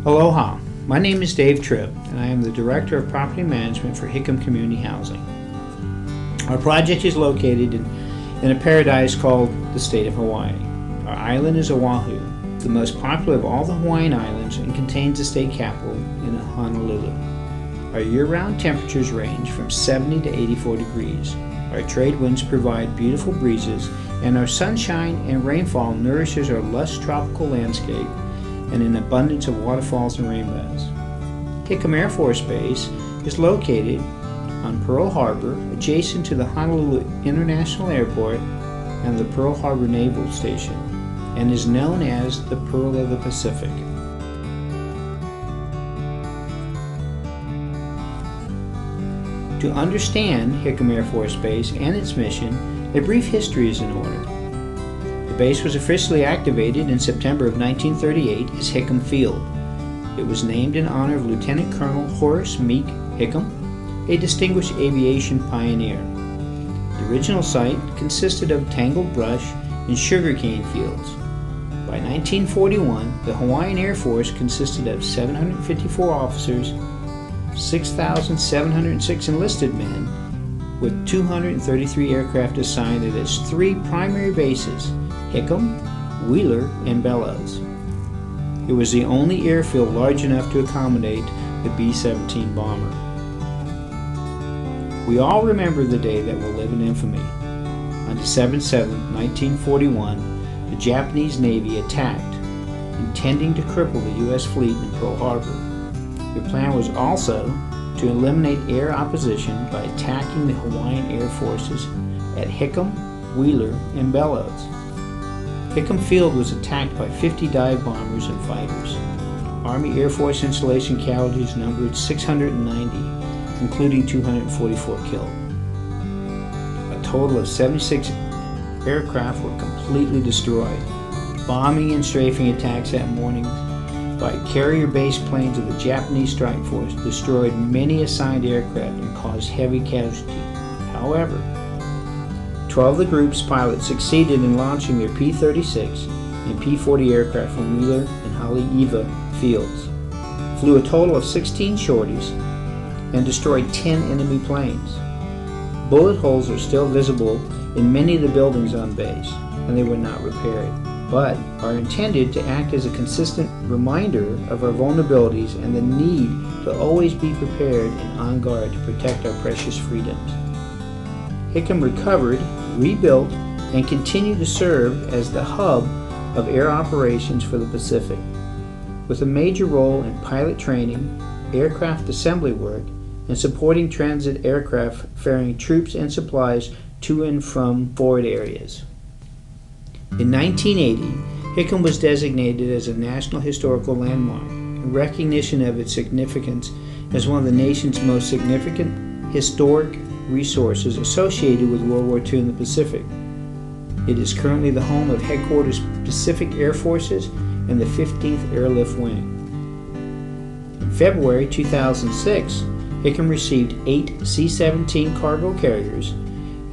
Aloha, my name is Dave Tripp, and I am the Director of Property Management for Hickam Community Housing. Our project is located in a paradise called the state of Hawaii. Our island is Oahu, the most popular of all the Hawaiian islands, and contains the state capital in Honolulu. Our year-round temperatures range from 70 to 84 degrees. Our trade winds provide beautiful breezes, and our sunshine and rainfall nourishes our lush tropical landscape and an abundance of waterfalls and rainbows. Hickam Air Force Base is located on Pearl Harbor, adjacent to the Honolulu International Airport and the Pearl Harbor Naval Station, and is known as the Pearl of the Pacific. To understand Hickam Air Force Base and its mission, a brief history is in order. The base was officially activated in September of 1938 as Hickam Field. It was named in honor of Lieutenant Colonel Horace Meek Hickam, a distinguished aviation pioneer. The original site consisted of tangled brush and sugarcane fields. By 1941, the Hawaiian Air Force consisted of 754 officers, 6,706 enlisted men, with 233 aircraft assigned at its three primary bases, Hickam, Wheeler, and Bellows. It was the only airfield large enough to accommodate the B-17 bomber. We all remember the day that will live in infamy. On December 7, 1941, the Japanese Navy attacked, intending to cripple the U.S. fleet in Pearl Harbor. Their plan was also to eliminate air opposition by attacking the Hawaiian Air Forces at Hickam, Wheeler, and Bellows. Hickam Field was attacked by 50 dive bombers and fighters. Army Air Force installation casualties numbered 690, including 244 killed. A total of 76 aircraft were completely destroyed. Bombing and strafing attacks that morning by carrier-based planes of the Japanese Strike Force destroyed many assigned aircraft and caused heavy casualties. However, 12 of the group's pilots succeeded in launching their P-36 and P-40 aircraft from Wheeler and Haleiwa fields, flew a total of 16 sorties, and destroyed 10 enemy planes. Bullet holes are still visible in many of the buildings on base, and they were not repaired, but are intended to act as a consistent reminder of our vulnerabilities and the need to always be prepared and on guard to protect our precious freedoms. Hickam recovered, rebuilt, and continued to serve as the hub of air operations for the Pacific, with a major role in pilot training, aircraft assembly work, and supporting transit aircraft ferrying troops and supplies to and from forward areas. In 1980, Hickam was designated as a National Historical Landmark in recognition of its significance as one of the nation's most significant historic resources associated with World War II in the Pacific. It is currently the home of Headquarters Pacific Air Forces and the 15th Airlift Wing. In February 2006, Hickam received 8 C-17 cargo carriers,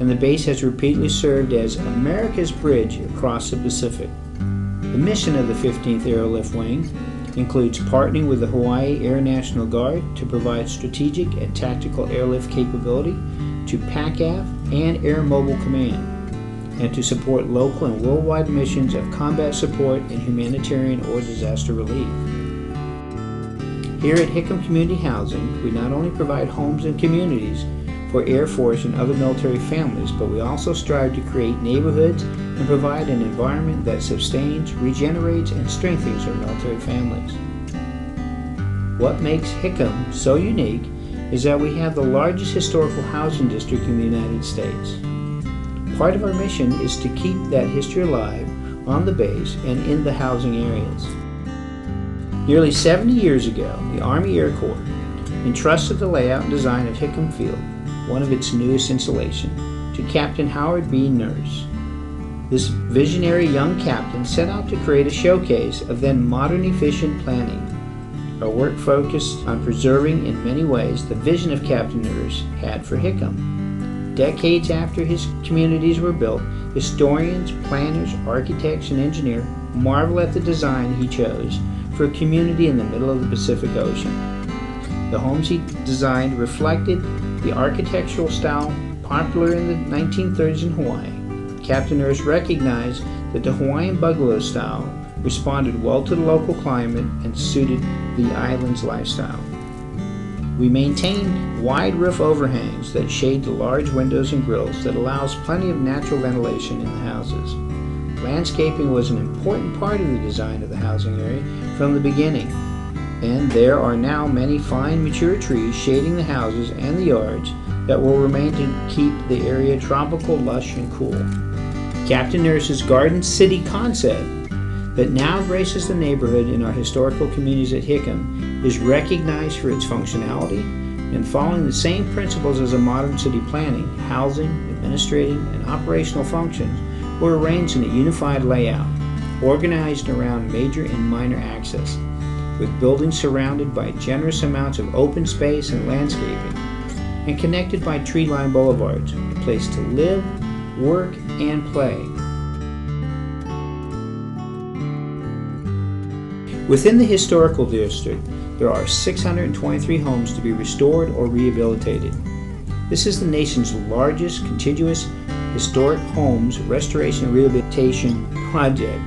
and the base has repeatedly served as America's bridge across the Pacific. The mission of the 15th Airlift Wing includes partnering with the Hawaii Air National Guard to provide strategic and tactical airlift capability to PACAF and Air Mobile Command, and to support local and worldwide missions of combat support and humanitarian or disaster relief. Here at Hickam Community Housing, we not only provide homes and communities for Air Force and other military families, but we also strive to create neighborhoods and provide an environment that sustains, regenerates, and strengthens our military families. What makes Hickam so unique is that we have the largest historical housing district in the United States. Part of our mission is to keep that history alive on the base and in the housing areas. Nearly 70 years ago, the Army Air Corps entrusted the layout and design of Hickam Field, one of its newest installations, to Captain Howard B. Nurse. This visionary young captain set out to create a showcase of then modern efficient planning. Our work focused on preserving in many ways the vision of Captain Nurse had for Hickam. Decades after his communities were built, historians, planners, architects, and engineers marvel at the design he chose for a community in the middle of the Pacific Ocean. The homes he designed reflected the architectural style popular in the 1930s in Hawaii. Captain Nurse recognized that the Hawaiian bungalow style responded well to the local climate and suited the island's lifestyle. We maintained wide roof overhangs that shade the large windows and grills that allows plenty of natural ventilation in the houses. Landscaping was an important part of the design of the housing area from the beginning, and there are now many fine mature trees shading the houses and the yards that will remain to keep the area tropical, lush, and cool. Captain Nurse's Garden City concept that now graces the neighborhood in our historical communities at Hickam is recognized for its functionality and following the same principles as a modern city planning. Housing, administrative, and operational functions were arranged in a unified layout, organized around major and minor access, with buildings surrounded by generous amounts of open space and landscaping, and connected by tree-lined boulevards, a place to live, work, and play. Within the historical district, there are 623 homes to be restored or rehabilitated. This is the nation's largest contiguous historic homes restoration and rehabilitation project.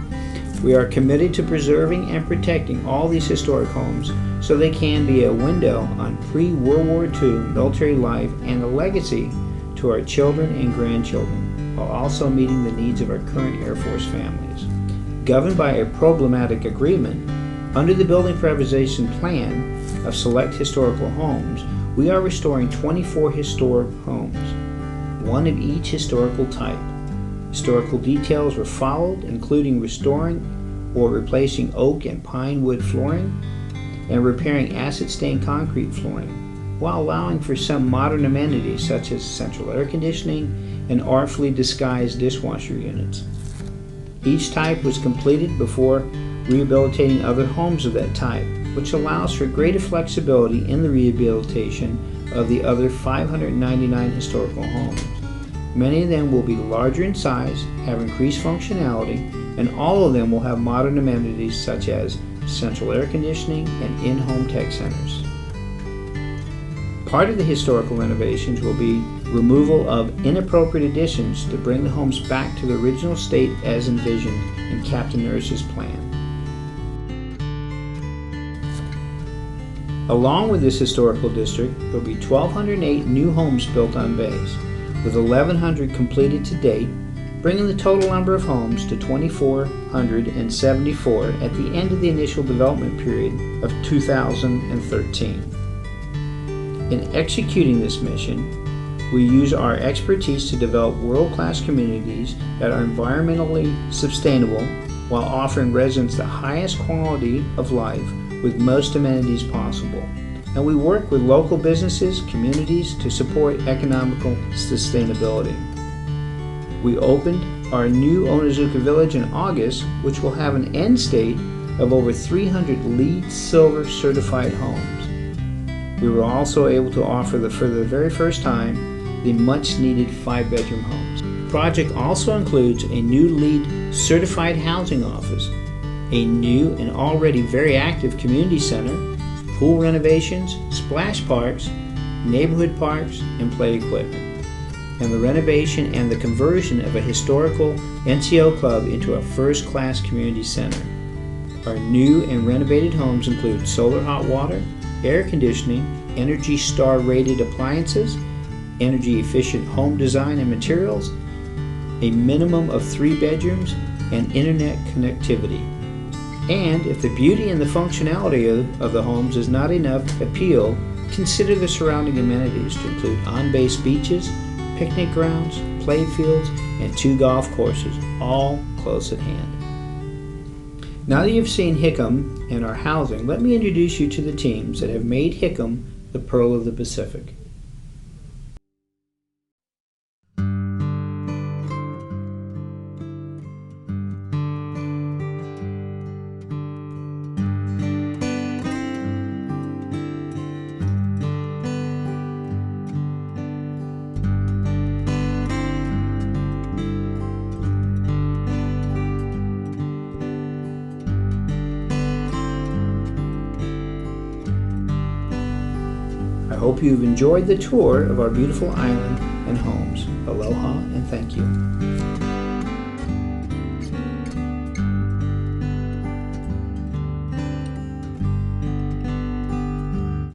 We are committed to preserving and protecting all these historic homes so they can be a window on pre-World War II military life and a legacy to our children and grandchildren, while also meeting the needs of our current Air Force families. Governed by a problematic agreement, under the Building Preservation Plan of Select Historical Homes, we are restoring 24 historic homes, one of each historical type. Historical details were followed, including restoring or replacing oak and pine wood flooring and repairing acid-stained concrete flooring, while allowing for some modern amenities such as central air conditioning and artfully disguised dishwasher units. Each type was completed before rehabilitating other homes of that type, which allows for greater flexibility in the rehabilitation of the other 599 historical homes. Many of them will be larger in size, have increased functionality, and all of them will have modern amenities such as central air conditioning and in-home tech centers. Part of the historical renovations will be removal of inappropriate additions to bring the homes back to the original state as envisioned in Captain Nurse's plan. Along with this historical district, there will be 1,208 new homes built on base, with 1,100 completed to date, bringing the total number of homes to 2,474 at the end of the initial development period of 2013. In executing this mission, we use our expertise to develop world-class communities that are environmentally sustainable while offering residents the highest quality of life with most amenities possible. And we work with local businesses, communities to support economical sustainability. We opened our new Onizuka Village in August, which will have an end state of over 300 LEED Silver certified homes. We were also able to offer for the very first time the much needed 5-bedroom homes. The project also includes a new LEED certified housing office, a new and already very active community center, pool renovations, splash parks, neighborhood parks, and play equipment, and the renovation and the conversion of a historical NCO club into a first-class community center. Our new and renovated homes include solar hot water, air conditioning, Energy Star rated appliances, energy efficient home design and materials, a minimum of 3 bedrooms, and internet connectivity. And if the beauty and the functionality of the homes is not enough appeal, consider the surrounding amenities to include on-base beaches, picnic grounds, play fields, and 2 golf courses, all close at hand. Now that you've seen Hickam and our housing, let me introduce you to the teams that have made Hickam the Pearl of the Pacific. hope you've enjoyed the tour of our beautiful island and homes. Aloha and thank you.